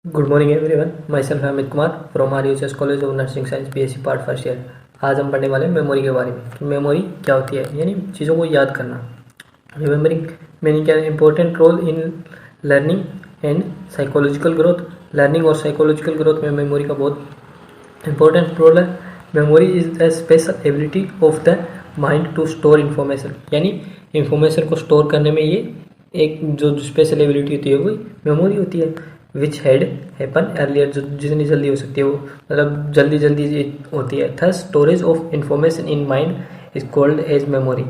Good morning everyone, my self Amit Kumar from RUHS college of nursing science BSc part first year. आज हम पढ़ने वाले हैं मेमोरी के बारे में कि मेमोरी क्या होती है, यानी चीज़ों को याद करना। रिमेम्बरिंग मीनिंग क्या है, important role in learning and psychological growth. Learning और साइकोलॉजिकल ग्रोथ में मेमोरी का बहुत इंपॉर्टेंट रोल है। Memory is the special ability of the mind to store information, यानी इन्फॉर्मेशन को स्टोर करने में ये एक जो स्पेशल एबिलिटी होती है वही मेमोरी होती है। विच हैड हैपन अर्लियर, जो जितनी जल्दी हो सकती है वो मतलब जल्दी जल्दी होती है। Thus storage of information in mind is called as memory,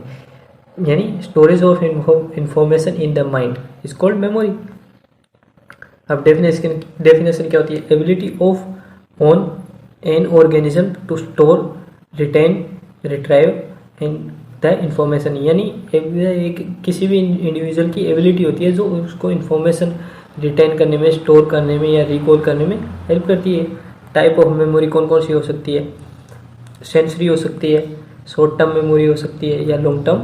यानी storage of information in the mind is called memory. अब डेफिनेशन क्या होती है, ability of on an organism to store, retain, retrieve and the information, यानी एक किसी भी individual की एबिलिटी होती है जो उसको इंफॉर्मेशन रिटेन करने में, स्टोर करने में या रिकॉल करने में हेल्प करती है। टाइप ऑफ मेमोरी कौन कौन सी हो सकती है, सेंसरी हो सकती है, शॉर्ट टर्म मेमोरी हो सकती है या लॉन्ग टर्म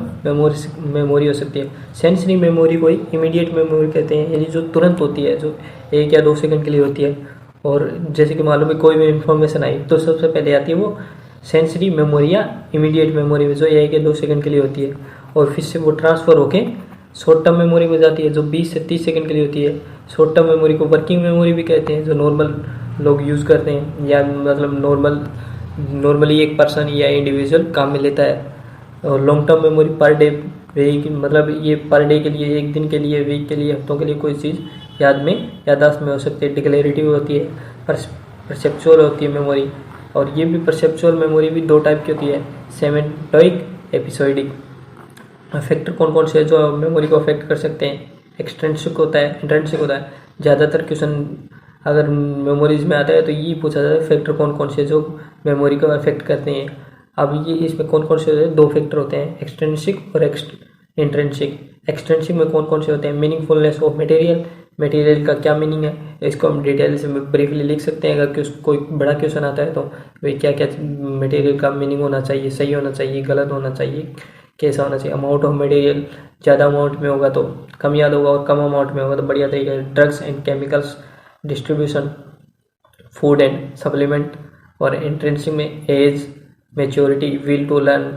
मेमोरी हो सकती है। सेंसरी मेमोरी को इमीडिएट मेमोरी कहते हैं, यानी जो तुरंत होती है, जो 1 या 2 सेकंड के लिए होती है। और जैसे कि मालूम है कोई भी इंफॉर्मेशन आई तो सबसे पहले आती है वो सेंसरी मेमोरी या इमीडिएट मेमोरी में, जो 1 या 2 सेकंड के लिए होती है। और फिर से वो ट्रांसफ़र होके शॉर्ट टर्म मेमोरी में जाती है जो 20 से 30 सेकंड के लिए होती है। शॉर्ट टर्म मेमोरी को वर्किंग मेमोरी भी कहते हैं, जो नॉर्मल लोग यूज़ करते हैं या मतलब नॉर्मली एक पर्सन या इंडिविजुअल काम में लेता है। और लॉन्ग टर्म मेमोरी पर डे, वीक, मतलब ये पर डे के लिए, एक दिन के लिए, वीक के लिए, हफ्तों के लिए कोई चीज़ याददाश्त में हो सकती है। डिक्लेरेटिव होती है, परसेप्चुअल होती है मेमोरी। और ये भी परसेप्चुअल मेमोरी भी 2 टाइप की होती है, सेमेंटोइक, एपिसोडिक। फैक्टर कौन कौन से जो मेमोरी को अफेक्ट कर सकते हैं, एक्सट्रिंसिक होता है, इंट्रिंसिक होता है। ज़्यादातर क्वेश्चन अगर मेमोरीज में आता है तो ये पूछा जाता है फैक्टर कौन कौन से जो मेमोरी को अफेक्ट करते हैं। अब ये इसमें कौन कौन से होते हैं, 2 फैक्टर होते हैं, एक्सट्रिंसिक और इंट्रिंसिक। एक्सट्रिंसिक में कौन कौन से होते हैं, मीनिंगफुलनेस ऑफ मटेरियल का क्या मीनिंग है, इसको हम डिटेल से ब्रीफली लिख सकते हैं। अगर कोई बड़ा क्वेश्चन आता है तो भाई क्या क्या मटेरियल का मीनिंग होना चाहिए, सही होना चाहिए, गलत होना चाहिए, कैसा होना चाहिए। अमाउंट ऑफ मटेरियल ज़्यादा अमाउंट में होगा तो कम याद होगा, और कम अमाउंट में होगा तो बढ़िया तरीका है। Drugs and chemicals, distribution, food and supplement. और इंट्रेंसिक में age, maturity, will to learn,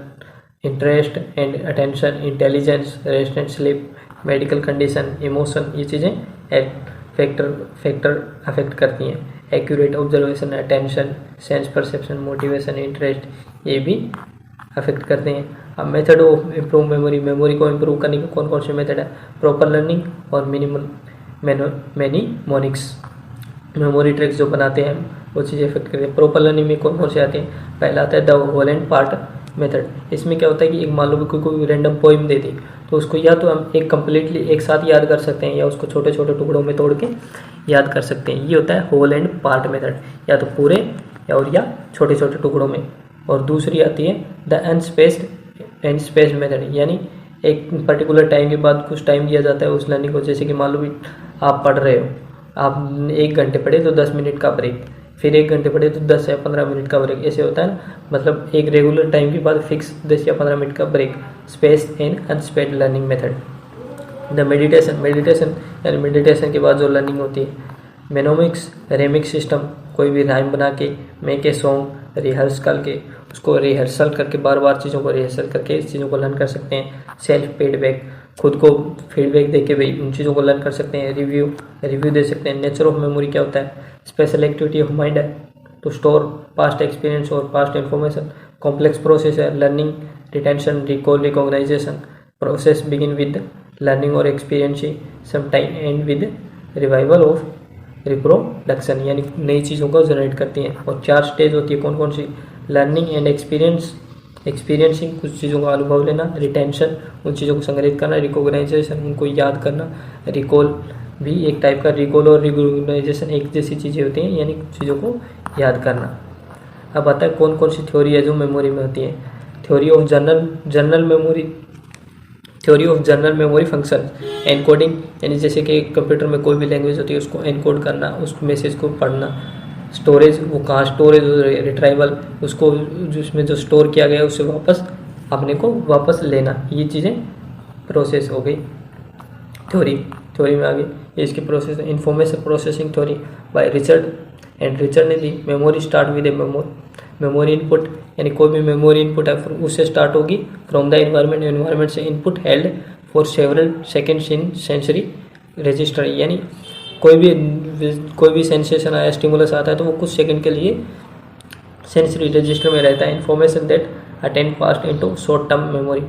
interest and attention, intelligence, rest and sleep, medical condition, emotion, ये चीज़ें फैक्टर अफेक्ट करती हैं। Accurate observation, attention, sense perception, motivation, interest, ये भी affect करते हैं। अब मेथड ऑफ इम्प्रूव मेमोरी को इम्प्रूव करने के कौन कौन से मेथड है, प्रॉपर लर्निंग और मेनीमोनिक्स। मेमोरी ट्रिक्स जो बनाते हैं वो चीज़ें इफेक्ट करते हैं। प्रॉपर लर्निंग में कौन कौन से आते हैं, पहला आता है the whole and part method. इसमें क्या होता है कि एक मान लो कोई रैंडम पोइम दे दी तो उसको या तो हम एक कम्प्लीटली एक साथ याद कर सकते हैं या उसको छोटे छोटे टुकड़ों में तोड़ के याद कर सकते हैं। ये होता है होल एंड पार्ट मेथड, या तो पूरे या छोटे छोटे टुकड़ों में। और दूसरी आती है द अनस्पेस्ड मेथड, यानी एक पर्टिकुलर टाइम के बाद कुछ टाइम दिया जाता है उस लर्निंग को। जैसे कि मान लो भी आप पढ़ रहे हो, आप 1 घंटे पढ़े तो 10 मिनट का ब्रेक, फिर 1 घंटे पढ़े तो 10 या 15 मिनट का ब्रेक, ऐसे होता है ना। मतलब एक रेगुलर टाइम के बाद फिक्स 10 या 15 मिनट का break. Spaced and unspaced learning method. The meditation यानी मेडिटेशन के बाद जो लर्निंग होती है। मेनोमिक्स, रेमिक्स सिस्टम, कोई भी राइम बना के, मेक ए सॉन्ग, रिहर्सल करके बार बार चीज़ों को रिहर्सल करके इस चीज़ों को लर्न कर सकते हैं। सेल्फ फीडबैक, खुद को फीडबैक दे के भाई उन चीज़ों को लर्न कर सकते हैं। रिव्यू दे सकते हैं। नेचर ऑफ मेमोरी क्या होता है, स्पेशल एक्टिविटी ऑफ माइंड है टू स्टोर पास्ट एक्सपीरियंस और पास्ट इंफॉर्मेशन। कॉम्प्लेक्स प्रोसेस है, learning, retention, recall, recognisation. Process begin with learning और experiencing, sometime end with revival of reproduction, यानी नई चीज़ों को जनरेट करती हैं। और 4 स्टेज होती है, कौन कौन सी, लर्निंग एंड एक्सपीरियंसिंग, कुछ चीज़ों का अनुभव लेना। रिटेंशन, उन चीज़ों को संग्रहित करना। रिकॉग्नाइजेशन, उनको याद करना। रिकॉल भी एक टाइप का, रिकॉल और रिकॉग्नाइजेशन एक जैसी चीज़ें होती हैं, यानी चीज़ों को याद करना। अब आता है कौन कौन सी थ्योरी है जो मेमोरी में होती है। Theory of general memory function, encoding, यानी जैसे कि कंप्यूटर में कोई भी लैंग्वेज होती है उसको एनकोड करना, उस मैसेज को पढ़ना। स्टोरेज, वो कहाँ स्टोरेज, रिट्राइवल, उसको जिसमें जो स्टोर किया गया उससे अपने को वापस लेना। ये चीज़ें प्रोसेस हो गई थ्योरी में आ गई। ये इसकी process information processing theory by Richard, and Richard ने दी memory start with a memory input, यानी कोई भी मेमोरी इनपुट है उससे स्टार्ट होगी फ्रॉम द एनवायरमेंट, एनवायरमेंट से input held for several seconds in sensory register, यानी कोई भी सेंसेशन आया, स्टिमुलस आता है तो वो कुछ सेकंड के लिए सेंसरी रजिस्टर में रहता है। Information that attend past into short term memory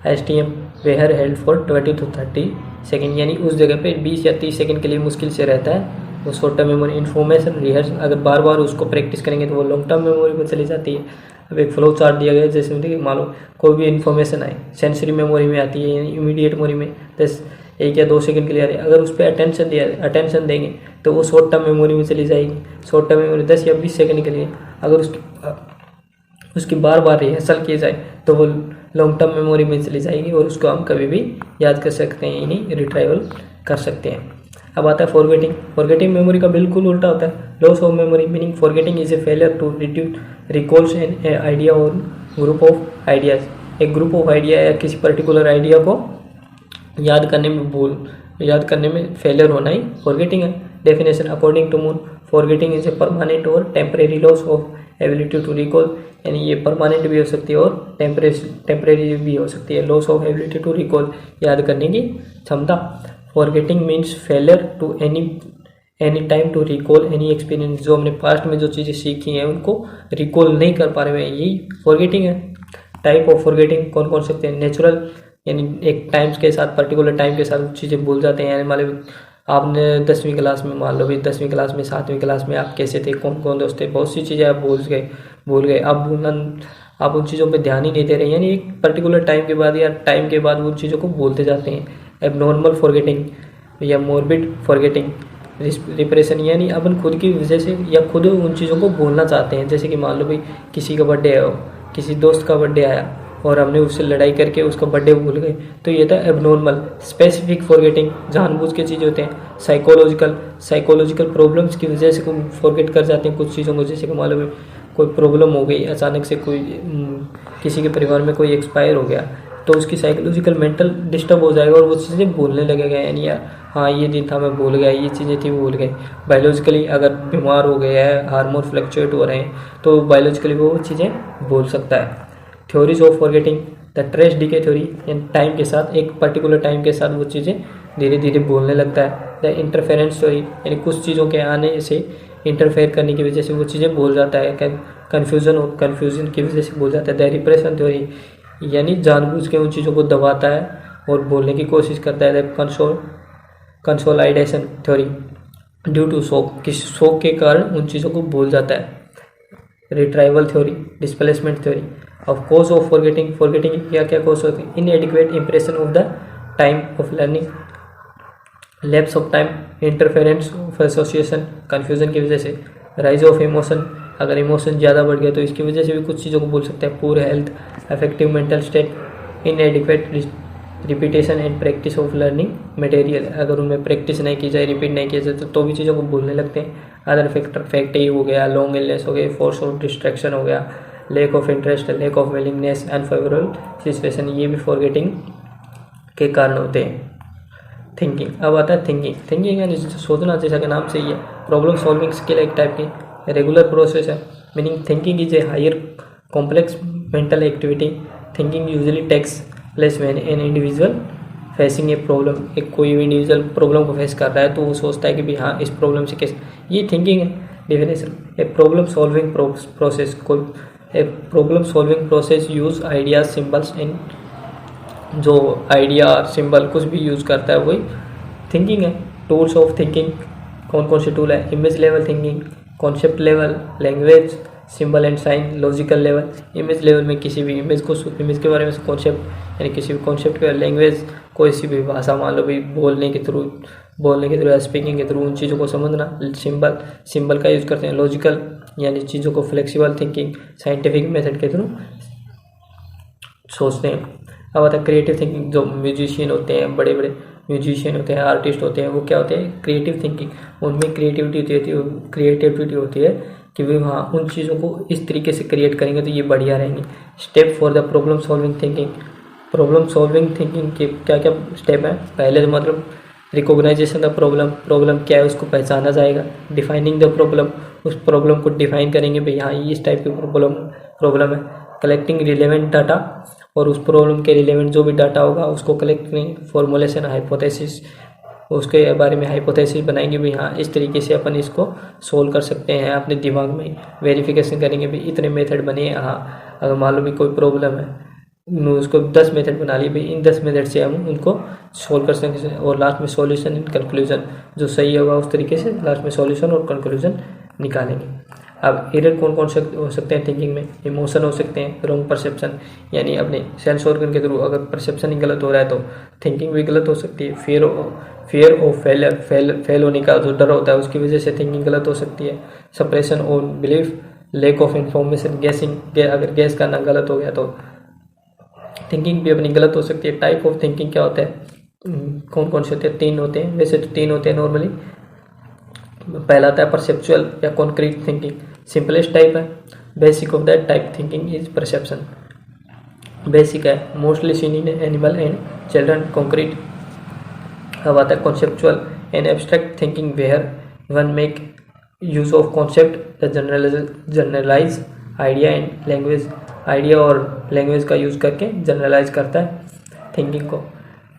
STM where held for 20 to 30 second, यानी उस जगह पे 20 या 30 सेकंड के लिए मुश्किल से रहता है वो short term memory. Information rehearse, अगर बार बार उसको प्रैक्टिस करेंगे तो वो लॉन्ग टर्म मेमोरी में चली जाती है। अब एक फ्लो चार्ट दिया गया है, जैसे देखिए मान लो कोई भी इन्फॉर्मेशन आए सेंसरी मेमोरी में आती है, यानी इमीडिएट मेमोरी में 1 या 2 सेकंड के लिए आ रही है, अगर उस पर अटेंशन देंगे तो वो शॉर्ट टर्म मेमोरी में चली जाएगी। शॉर्ट टर्म मेमोरी 10 या 20 सेकंड के लिए, अगर उसकी बार बार रिहर्सल की जाए तो वो लॉन्ग टर्म मेमोरी में चली जाएगी और उसको हम कभी भी याद कर सकते हैं, यानी रिट्राइवल कर सकते हैं। अब आता है फॉरगेटिंग। फॉरगेटिंग मेमोरी का बिल्कुल उल्टा होता है, loss of memory, meaning forgetting is a failure to recalls an idea और ग्रुप ऑफ आइडियाज। एक ग्रुप ऑफ आइडिया या किसी पर्टिकुलर आइडिया को याद करने में फेलियर होना ही फॉरगेटिंग है। Definition according to Munn, forgetting is a permanent और temporary loss of ability to recall, यानी ये परमानेंट भी हो सकती है और टेम्परेरी भी हो सकती है। Loss of ability to recall, याद करने की क्षमता। Forgetting means failure to any time to recall any experience, जो हमने पास्ट में जो चीज़ें सीखी हैं उनको रिकॉल नहीं कर पा रहे हैं, यही फॉरगेटिंग है। टाइप ऑफ फॉरगेटिंग कौन कौन सकते हैं? नेचुरल, यानी एक टाइम्स के साथ, पर्टिकुलर टाइम के साथ चीज़ें भूल जाते हैं। यानी मान लो आपने 10वीं क्लास में, मान लो भाई 10वीं क्लास में 7वीं क्लास में आप कैसे थे, कौन कौन दोस्त थे, बहुत सी चीज़ें आप भूल गए। आप उन चीज़ों पे ध्यान ही नहीं दे रहे, यानी एक पर्टिकुलर टाइम के बाद या टाइम के बाद उन चीज़ों को भूलते जाते हैं। एबनॉर्मल फॉरगेटिंग या मॉर्बिड फॉरगेटिंग, रिप्रेशन, यानी अपन खुद की वजह से या खुद उन चीज़ों को भूलना चाहते हैं। जैसे कि मान लो भाई किसी का बर्थडे है, किसी दोस्त का बर्थडे आया और हमने उससे लड़ाई करके उसका बर्थडे भूल गए, तो ये था एबनॉर्मल। स्पेसिफिक फॉरगेटिंग, जानबूझ के चीज़ होते हैं। साइकोलॉजिकल प्रॉब्लम्स की वजह से फॉरगेट कर जाते हैं कुछ चीज़ों को। जैसे कि मान लो कोई प्रॉब्लम हो गई, अचानक से किसी के परिवार में कोई एक्सपायर हो गया, तो उसकी साइकोलॉजिकल मेंटल डिस्टर्ब हो जाएगा और वो चीज़ें भूलने लगेगा, यानी हाँ ये दिन था मैं भूल गया, ये चीज़ें थी भूल गए। बायोलॉजिकली अगर बीमार हो गया है, हार्मोन फ्लक्चुएट हो रहे हैं, तो बायोलॉजिकली वो चीज़ें भूल सकता है। Theories of forgetting, the trace decay theory, यानी टाइम के साथ, एक पर्टिकुलर टाइम के साथ वो चीज़ें धीरे धीरे भूलने लगता है। द इंटरफेरेंस थ्योरी, यानी कुछ चीज़ों के आने से, इंटरफेयर करने की वजह से वो चीज़ें भूल जाता है। कन्फ्यूजन की वजह से भूल जाता है। द रिप्रेशन थ्योरी, यानी जानबूझ के उन चीज़ों को दबाता है और बोलने की कोशिश करता है। Consolidation theory, due to shock, किसी शॉक के कारण उन चीज़ों को भूल जाता है। Retrieval theory, displacement theory of cause of forgetting क्या क्या कॉज होते हैं? Inadequate impression of the time of learning, lapse of time, interference of association, confusion की वजह से। राइज ऑफ इमोशन, अगर इमोशन ज़्यादा बढ़ गया तो इसकी वजह से भी कुछ चीज़ों को भूल सकते हैं। पूर health, affective mental state, इनएडिक्वेट repetition and practice of learning material, अगर उनमें प्रैक्टिस नहीं की जाए, रिपीट नहीं किया जाए तो भी चीज़ों को भूलने लगते हैं। अदर फैक्टर हो गया, लॉन्ग इलनेस हो गया, फोर्स ऑफ डिस्ट्रैक्शन हो गया, lack of interest, lack of willingness, unfavourable situation, ये भी फॉरगेटिंग के कारण होते हैं। थिंकिंग, अब आता है थिंकिंग यानी सोचना, जैसा कि नाम से ही है। प्रॉब्लम सॉल्विंग स्किल एक टाइप की रेगुलर प्रोसेस है, meaning thinking is a higher complex mental activity. Thinking usually takes place when an individual facing a problem, एक कोई भी इंडिविजुअल प्रॉब्लम को फेस कर रहा है तो वो सोचता है कि भी हाँ इस प्रॉब्लम से कैसे, ये थिंकिंग है। Definition, a problem solving process, कोई a problem solving process use ideas symbols in, जो आइडिया सिंबल कुछ भी यूज़ करता है वही थिंकिंग है। टूल्स ऑफ थिंकिंग, कौन कौन से टूल है? Image level thinking, concept level, language, symbol and sign, logical level. Image level में किसी भी इमेज के बारे में कॉन्सेप्ट, यानी किसी भी कॉन्सेप्ट के, लैंग्वेज कोई सी भी भाषा, मान लो भी बोलने के थ्रू स्पीकिंग के थ्रू उन चीज़ों को समझना। सिंबल का यूज़ करते हैं। लॉजिकल यानी चीज़ों को फ्लेक्सिबल थिंकिंग, साइंटिफिक मेथड के थ्रू सोचते हैं। अब आता है क्रिएटिव थिंकिंग, जो म्यूजिशियन होते हैं, बड़े बड़े म्यूजिशियन होते हैं, आर्टिस्ट होते हैं, वो क्या होते हैं? क्रिएटिव थिंकिंग, उनमें क्रिएटिविटी होती है कि वे हाँ उन चीज़ों को इस तरीके से क्रिएट करेंगे तो ये बढ़िया रहेंगे। Step for the problem solving thinking के क्या क्या स्टेप हैं? पहले तो मतलब रिकॉग्नाइजेशन द प्रॉब्लम, प्रॉब्लम क्या है उसको पहचाना जाएगा। डिफाइनिंग द प्रॉब्लम, उस प्रॉब्लम को डिफाइन करेंगे भाई हाँ इस टाइप की प्रॉब्लम है। कलेक्टिंग रिलेवेंट डाटा, और उस प्रॉब्लम के रिलेवेंट जो भी डाटा होगा उसको कलेक्ट करेंगे। फॉर्मुलेशन हाइपोथेसिस, उसके बारे में हाइपोथेसिस बनाएंगे भी हाँ इस तरीके से अपन इसको सोल्व कर सकते हैं अपने दिमाग में। वेरिफिकेशन करेंगे भी इतने मेथड बने हैं, हाँ अगर मान लो भी कोई प्रॉब्लम है उसको 10 मेथड बना लिए भाई इन 10 मेथड से हम उनको सोल्व कर सकते हैं। और लास्ट में सॉल्यूशन एंड कंक्लूजन, जो सही होगा उस तरीके से लास्ट में सॉल्यूशन और कंक्लूजन निकालेंगे। अब एरर कौन कौन से हो सकते हैं थिंकिंग में? इमोशन हो सकते हैं, रॉन्ग परसेप्शन, यानी अपने सेंस ऑर्गन के थ्रू अगर परसेप्शन ही गलत हो रहा है तो थिंकिंग भी गलत हो सकती है। फियर ऑफ फेल होने का जो डर होता है उसकी वजह से थिंकिंग गलत हो सकती है। सप्रेशन और बिलीफ, लेक ऑफ इंफॉर्मेशन, गेसिंग, अगर गैस करना गलत हो गया तो थिंकिंग भी अपनी गलत हो सकती है। टाइप ऑफ थिंकिंग क्या होता है, कौन कौन से होते हैं? 3 होते हैं, वैसे तो 3 होते हैं नॉर्मली। पहला आता है परसेप्चुअल या कॉन्क्रीट थिंकिंग, सिंपलेस्ट टाइप है। Basic of that type thinking is perception, basic है, mostly seen in animal and children. Concrete अब आता है conceptual and abstract thinking, where one make use of concept the generalise idea and language, idea और language का use करके generalise करता है thinking को।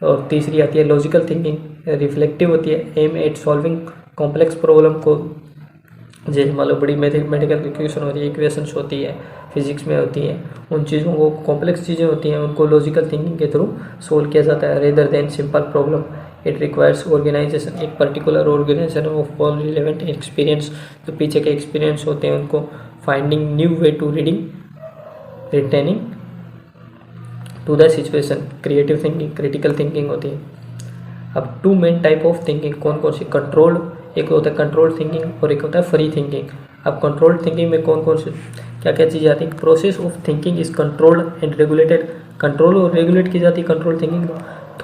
और तीसरी आती है लॉजिकल थिंकिंग, रिफ्लेक्टिव होती है, aim at solving complex problem को, जैसे मान लो बड़ी मैथमेटिकल इक्वेशन होती है, इक्वेशंस होती है, फिजिक्स में होती हैं, उन चीज़ों को कॉम्प्लेक्स चीज़ें होती हैं उनको लॉजिकल थिंकिंग के थ्रू सोल्व किया जाता है rather than simple problem. It requires organisation, एक particular organisation of all relevant experience, जो पीछे के एक्सपीरियंस होते हैं उनको, finding new way to reading, retaining to the situation, creative thinking, critical thinking होती है। अब 2 मेन टाइप ऑफ थिंकिंग कौन कौन सी? कंट्रोल्ड, एक होता है कंट्रोल्ड थिंकिंग और एक होता है फ्री थिंकिंग। अब कंट्रोल्ड थिंकिंग में कौन कौन से क्या क्या चीज़ें आती हैं? Process of thinking is controlled and regulated, control और रेगुलेट की जाती है control thinking.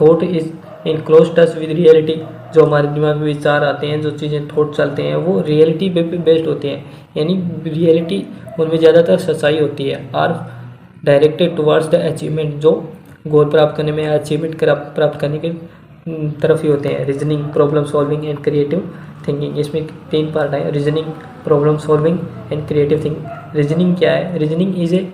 Thought is in close touch with reality, जो हमारे दिमाग में विचार आते हैं, जो चीज़ें थॉट चलते हैं वो रियलिटी पे बेस्ड होती हैं, यानी रियलिटी उनमें ज़्यादातर सच्चाई होती है। Are directed towards the achievement, जो गोल प्राप्त करने में, अचीवमेंट प्राप्त करने के तरफ ही होते हैं। Reasoning, problem solving and creative thinking, इसमें 3 पार्ट है, reasoning, problem solving and creative thinking. Reasoning क्या है? Reasoning is a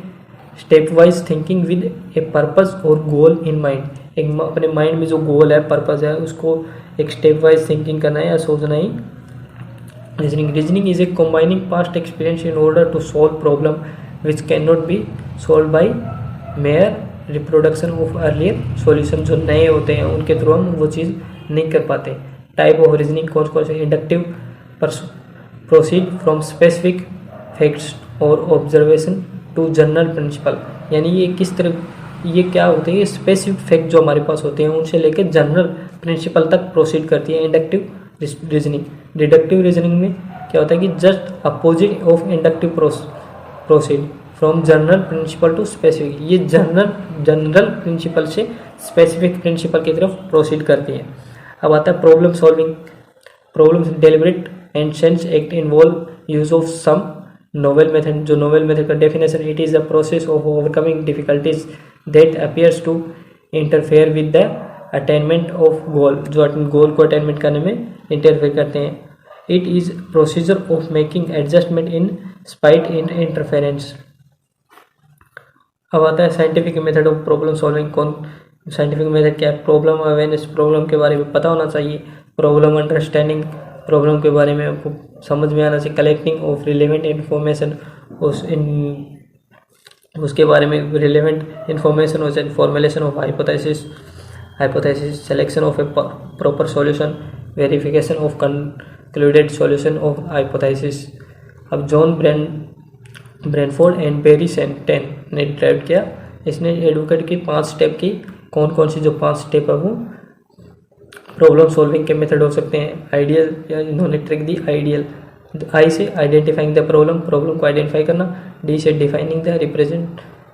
step wise thinking with a purpose और गोल इन माइंड, एक अपने माइंड में जो गोल है, पर्पस है, उसको एक स्टेप वाइज थिंकिंग करना है या सोचना ही reasoning is a combining past experience in order to solve problem which can not be solve by mere reproduction of earlier solution, जो नए होते हैं उनके थ्रू हम वो चीज़ नहीं कर पाते। टाइप ऑफ रीजनिंग कौन कौन से? Inductive, proceed from specific facts और ऑब्जर्वेशन टू जनरल प्रिंसिपल, यानी ये किस तरह, ये क्या होते हैं? स्पेसिफिक फैक्ट जो हमारे पास होते हैं उनसे लेकर जनरल प्रिंसिपल तक प्रोसीड करती है इंडक्टिव रीजनिंग। डिडक्टिव रीजनिंग में क्या होता है कि just opposite of inductive proceed from general principle to specific, ये जनरल प्रिंसिपल से स्पेसिफिक प्रिंसिपल की तरफ प्रोसीड करती है। अब आता है problem solving, problem deliberate and sense act involve use of some novel method, जो नोवेल मेथड का definition, it is the process of overcoming difficulties that appears to interfere with the attainment of goal, जो goal को attainment करने में interfere करते हैं। It is procedure of making adjustment in spite in interference. अब आता है scientific method of problem solving. कौन साइंटिफिक मेथड क्या है? प्रॉब्लम अवेयरनेस, प्रॉब्लम के बारे में पता होना चाहिए। प्रॉब्लम अंडरस्टैंडिंग, प्रॉब्लम के बारे में आपको समझ में आना चाहिए। कलेक्टिंग ऑफ रिलेवेंट इन्फॉर्मेशन, उसके बारे में रिलेवेंट इन्फॉर्मेशन हो जाए। Formulation of hypothesis, selection of A proper solution, verification of concluded solution of hypothesis. अब जॉन ब्रेनफोर्ड एंड बेरी सेंटेन ने ड्राइव किया, इसने एडवोकेट की 5 स्टेप की, कौन कौन सी जो 5 स्टेप है वो प्रॉब्लम सॉल्विंग के मेथड हो सकते हैं। आइडियल, या इन्होंने ट्रिक दी आइडियल। आई से आइडेंटिफाइंग द प्रॉब्लम, प्रॉब्लम को आइडेंटिफाई करना। डी से डिफाइनिंग द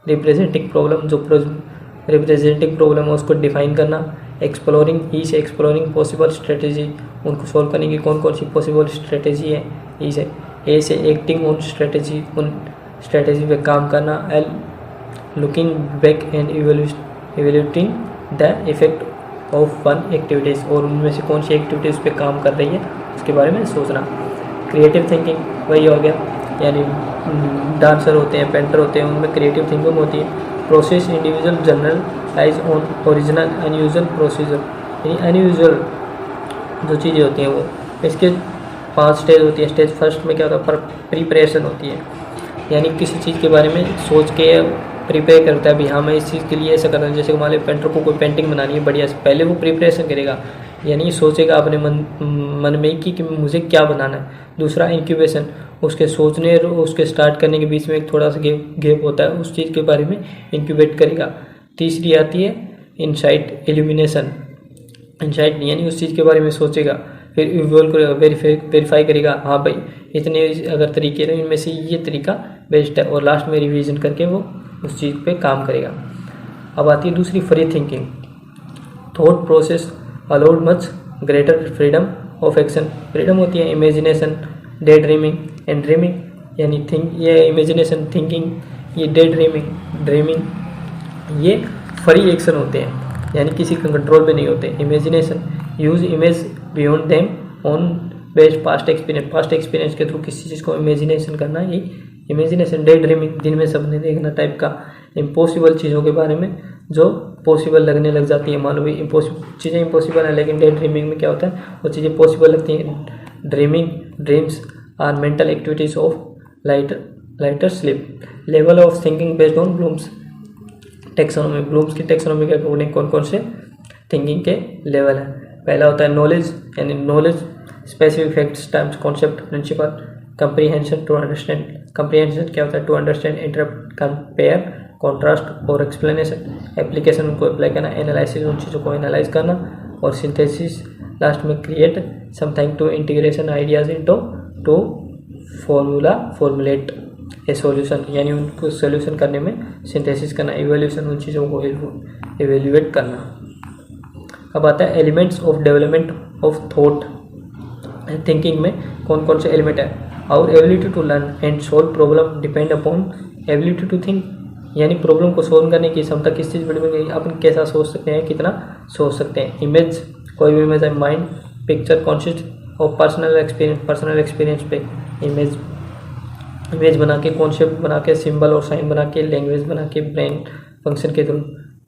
रिप्रेजेंटिंग प्रॉब्लम, जो रिप्रेजेंटिंग प्रॉब्लम है उसको डिफाइन करना। एक्सप्लोरिंग, ई से एक्सप्लोरिंग पॉसिबल स्ट्रेटेजी, उनको सॉल्व करने की कौन कौन सी पॉसिबल स्ट्रेटेजी है। ई से ए से एक्टिंग ऑन स्ट्रेटेजी, उन स्ट्रेटेजी पे काम करना। L looking back and evaluating the effect of one activities, और उनमें से कौन सी एक्टिविटीज़ पे काम कर रही है उसके बारे में सोचना। क्रिएटिव थिंकिंग वही हो गया, यानी डांसर होते हैं, पेंटर होते हैं, उनमें क्रिएटिव थिंकिंग होती है। Process individual generalise on original unusual procedure, यानी अनयूजुअल जो चीज़ें होती हैं वो, इसके 5 स्टेज होती है। स्टेज फर्स्ट में क्या होता है, प्रिपरेशन होती है, यानी किसी चीज़ के बारे में सोच के प्रिपेयर करता है भी हाँ मैं इस चीज़ के लिए ऐसा करना है। जैसे मान लीजिए पेंटर को कोई पेंटिंग बनानी है बढ़िया से, पहले वो प्रिपरेशन करेगा, यानी सोचेगा अपने मन में कि मुझे क्या बनाना है। दूसरा इंक्यूबेशन, उसके सोचने और उसके स्टार्ट करने के बीच में एक थोड़ा सा गैप होता है, उस चीज़ के बारे में इंक्यूबेट करेगा। तीसरी आती है इनसाइट इल्यूमिनेशन, इनसाइट यानी उस चीज़ के बारे में सोचेगा, फिर इवॉल्व करेगा, वेरीफाई करेगा हाँ भाई इतने अगर तरीके हैं इनमें से ये तरीका बेस्ट है, और लास्ट में रिवीजन करके वो उस चीज़ पे काम करेगा। अब आती है दूसरी free thinking. Thought process allowed much greater freedom of action. Freedom होती है imagination, day dreaming and dreaming, यानी ये इमेजिनेशन, थिंकिंग, ये डे ड्रीमिंग ये फ्री एक्शन होते हैं, यानी किसी के कंट्रोल में नहीं होते। Imagination use image beyond them on based past experience के थ्रू किसी चीज़ को इमेजिनेशन करना, ये इमेजिनेशन। डे ड्रीमिंग दिन में सपने देखना टाइप का, इम्पॉसिबल चीज़ों के बारे में जो पॉसिबल लगने लग जाती है। मान लो भी चीज़ें इम्पॉसिबल हैं, लेकिन डे ड्रीमिंग में क्या होता है वो चीज़ें पॉसिबल लगती हैं। Dreams are mental activities of lighter sleep. Level of thinking based on Bloom's taxonomy. Bloom's की टेक्सोनॉमी के अकॉर्डिंग कौन कौन से थिंकिंग के लेवल है। पहला होता है नॉलेज, यानी knowledge specific facts terms concept principle. Comprehension to understand, comprehension क्या होता है to understand, interrupt, compare, contrast और एक्सप्लेनेशन। एप्लीकेशन उनको अप्लाई करना, एनालिसिस उन चीज़ों को एनालाइज करना, और सिंथेसिस लास्ट में create something to integration ideas into to formulate a solution, यानी उनको सॉल्यूशन करने में सिंथेसिस करना, इवैल्यूएशन उन चीज़ों को इवेल्युएट करना। अब आता है elements of development of thought thinking में कौन कौन से एलिमेंट है। Our ability to learn and solve problem depend upon ability to think, यानी प्रॉब्लम को सोल्व करने की क्षमता किस चीज़ पर डिपेंड करेगी, अपन कैसा सोच सकते हैं, कितना सोच सकते हैं। इमेज, कोई भी इमेज है, mind picture consist of personal experience पे इमेज बना के, कॉन्सेप्ट बना के, सिंबल और साइन बना के, लैंग्वेज बना के, ब्रेन फंक्शन के थ्रू।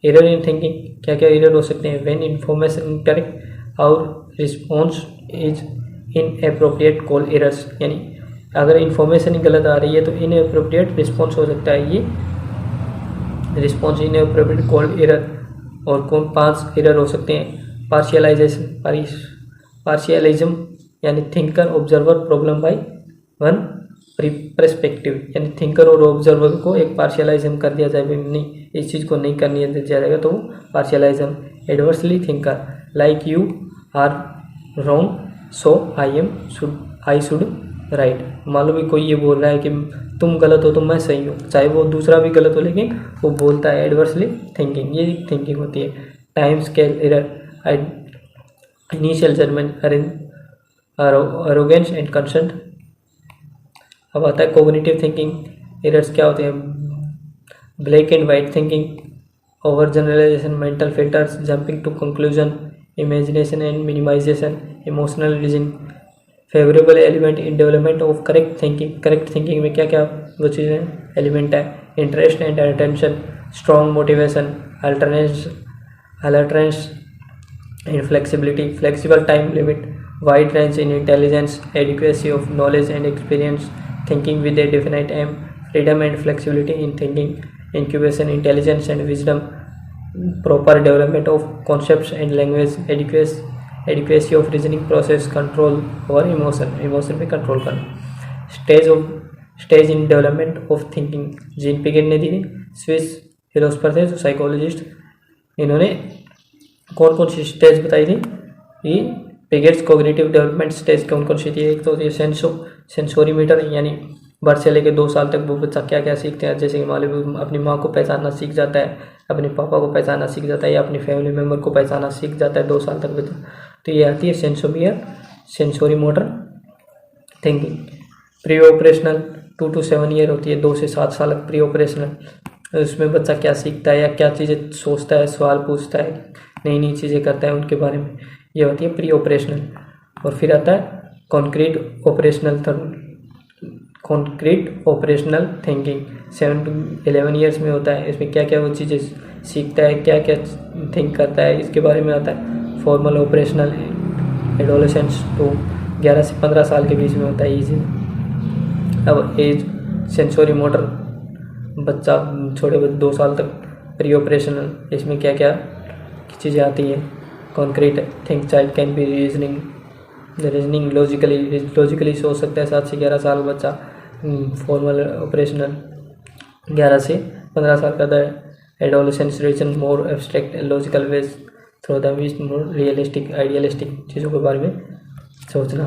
एरर इन थिंकिंग, क्या क्या एरर हो सकते हैं। व्हेन इन्फॉर्मेशन इनकरेक्ट और response is inappropriate call errors, यानी अगर इन्फॉर्मेशन ही गलत आ रही है तो इनएप्रोप्रिएट रिस्पॉन्स हो सकता है, ये रिस्पॉन्स इनएप्रोप्रिएट कॉल एरर। और कौन 5 एरर हो सकते हैं। पार्शियलिज्म, यानी thinker observer problem by one perspective, यानी थिंकर और ऑब्जर्वर को एक पार्शियलाइज्म कर दिया जाए, नहीं इस चीज़ को नहीं करनी है जाएगा तो वो partialism. Adversely thinker, like you are wrong so I should right. मान लो भी कोई ये बोल रहा है कि तुम गलत हो तो मैं सही हूँ, चाहे वो दूसरा भी गलत हो लेकिन वो बोलता है। एडवर्सली थिंकिंग, ये थिंकिंग होती है। Time scale error, initial judgement, arrogance and consent. अब आता है कोग्निटिव थिंकिंग एरर्स क्या होते हैं। Black and white thinking, over generalisation, mental filters, jumping to conclusion, imagination and minimisation, emotional reasoning. Favourable element in development of correct thinking में क्या क्या वो चीज़ें एलिमेंट है। Interest and attention, strong motivation, alertness and flexibility, flexible time limit, wide range in intelligence, adequacy of knowledge and experience, thinking with a definite aim, freedom and flexibility in thinking, incubation, intelligence and wisdom, proper development of concepts and language, adequacy of reasoning process, control और emotion पे control करना। Stage in development of thinking, Jean Piaget ने दी, Swiss philosopher थे जो psychologist, इन्होंने कौन कौन सी स्टेज बताई थी। ये पिगेट्स कोग्निटिव डेवलपमेंट स्टेज कौन कौन सी थी। एक तो सेंसोरी मीटर, यानी बर्थ से लेकर 2 साल तक वो बच्चा क्या क्या सीखते हैं, जैसे कि मान लो अपनी माँ को पहचानना सीख जाता है, अपने पापा को पहचानना सीख जाता है, या अपनी फैमिली मेम्बर को पहचानना सीख जाता है 2 साल तक बच्चा। तो ये आती है sensory motor thinking. Pre operational 2 to 7 year होती है, 2 से 7 साल प्री ऑपरेशनल। उसमें बच्चा क्या सीखता है या क्या चीज़ें सोचता है, सवाल पूछता है, नई नई चीज़ें करता है उनके बारे में, ये होती है प्री ऑपरेशनल। और फिर आता है concrete operational thinking, 7 to 11 years में होता है। इसमें क्या क्या वो चीज़ें सीखता है, क्या क्या थिंक करता है, इसके बारे में आता है। फॉर्मल ऑपरेशनल एडोलेसेंस तो 11 से 15 साल के बीच में होता है ये। अब एज सेंसोरी मोटर बच्चा छोटे 2 साल तक, प्री ऑपरेशनल इसमें क्या क्या चीज़ें आती हैं। Concrete think child can be reasoning logically सोच सकता है 7 से 11 साल बच्चा। फॉर्मल ऑपरेशनल 11 से 15 साल का। The adolescence reason more abstract logical ways through the which more realistic idealistic चीज़ों के बारे में सोचना।